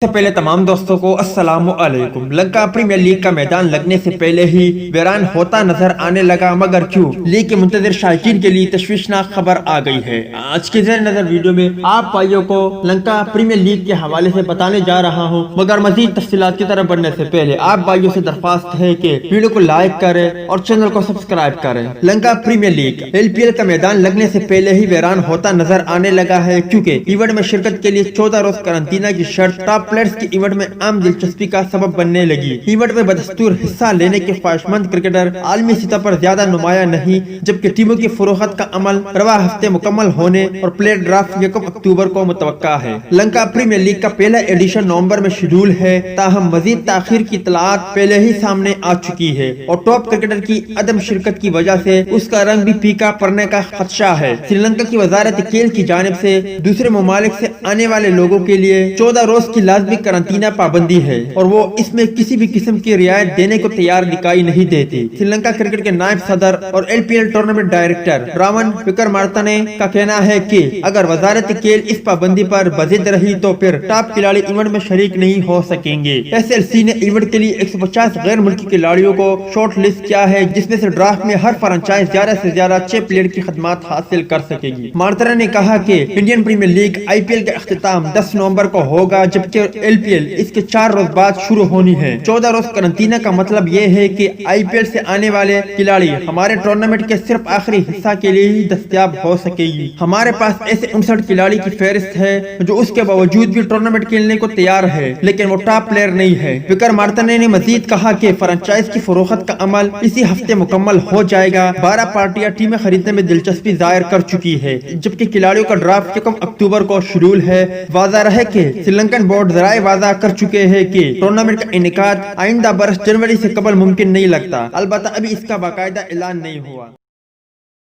سے پہلے تمام دوستوں کو السلام علیکم۔ لنکا پریمیئر لیگ کا میدان لگنے سے پہلے ہی ویران ہوتا نظر آنے لگا، مگر کیوں؟ لیگ کے منتظر شائقین کے لیے تشویشناک خبر آ گئی ہے۔ آج کے زیر نظر ویڈیو میں آپ بھائیوں کو لنکا پریمیئر لیگ کے حوالے سے بتانے جا رہا ہوں، مگر مزید تفصیلات کی طرف بڑھنے سے پہلے آپ بھائیوں سے درخواست ہے کہ ویڈیو کو لائک کریں اور چینل کو سبسکرائب کریں۔ لنکا پریمیئر لیگ LPL کا میدان لگنے سے پہلے ہی ویران ہوتا نظر آنے لگا ہے، کیونکہ ایونٹ میں شرکت کے لیے 14 روز قرنطینہ کی شرط ٹاپ پلیئرز کی ایونٹ میں عام دلچسپی کا سبب بننے لگی۔ ایونٹ میں بدستور حصہ لینے کے خواہش مند کرکٹر عالمی سطح پر زیادہ نمایاں نہیں، جبکہ ٹیموں کی فروخت کا عمل رواں ہفتے مکمل ہونے اور پلیئر ڈرافٹ 1 اکتوبر کو متوقع ہے۔ لنکا پریمیئر لیگ کا پہلا ایڈیشن نومبر میں شیڈول ہے، تاہم مزید تاخیر کی اطلاعات پہلے ہی سامنے آ چکی ہے اور ٹاپ کرکٹر کی عدم شرکت کی وجہ سے اس کا رنگ بھی پھیکا پڑنے کا خدشہ ہے۔ سری لنکا کی وزارت کھیل کی جانب سے دوسرے ممالک سے آنے والے لوگوں کے لیے 14 روز کی لازمی قرنطینہ پابندی ہے اور وہ اس میں کسی بھی قسم کی رعایت دینے کو تیار دکھائی نہیں دیتی۔ سری لنکا کرکٹ کے نائب صدر اور LPL ٹورنامنٹ ڈائریکٹر راون وکرمارتنے کا کہنا ہے کہ اگر وزارت کھیل اس پابندی پر بضد رہی تو پھر ٹاپ کھلاڑی ایونٹ میں شریک نہیں ہو سکیں گے۔ SLC نے ایونٹ کے لیے 150 غیر ملکی کھلاڑیوں کو شارٹ لسٹ کیا ہے، جس میں سے ڈرافٹ میں ہر فرنچائز زیادہ سے زیادہ 6 پلیئر کی خدمات حاصل کر سکے گی۔ مارتنا نے کہا کہ انڈین پریمیئر لیگ IPL کا اختتام 10 نومبر کو ہوگا، جبکہ LPL اس کے 4 روز بعد شروع ہونی ہے۔ 14 روز قرنطینہ کا مطلب یہ ہے کہ IPL سے آنے والے کھلاڑی ہمارے ٹورنامنٹ کے صرف آخری حصہ کے لیے ہی دستیاب ہو سکے گی۔ ہمارے پاس ایسے 59 کھلاڑی کی فہرست ہے جو اس کے باوجود بھی ٹورنامنٹ کھیلنے کو تیار ہے، لیکن وہ ٹاپ پلیئر نہیں ہے۔ وکرمارتنے نے مزید کہا کہ فرنچائز کی فروخت کا عمل اسی ہفتے مکمل ہو جائے گا۔ 12 پارٹیاں ٹیمیں خریدنے میں دلچسپی ظاہر کر چکی ہے، جبکہ کھلاڑیوں کا ڈرافٹ 1 اکتوبر کو شیڈول ہے۔ واضح رہے کہ سری لنکن بورڈ ذرائع واضح کر چکے ہیں کہ ٹورنامنٹ کا انعقاد آئندہ برس جنوری سے قبل ممکن نہیں لگتا، البتہ ابھی اس کا باقاعدہ اعلان نہیں ہوا۔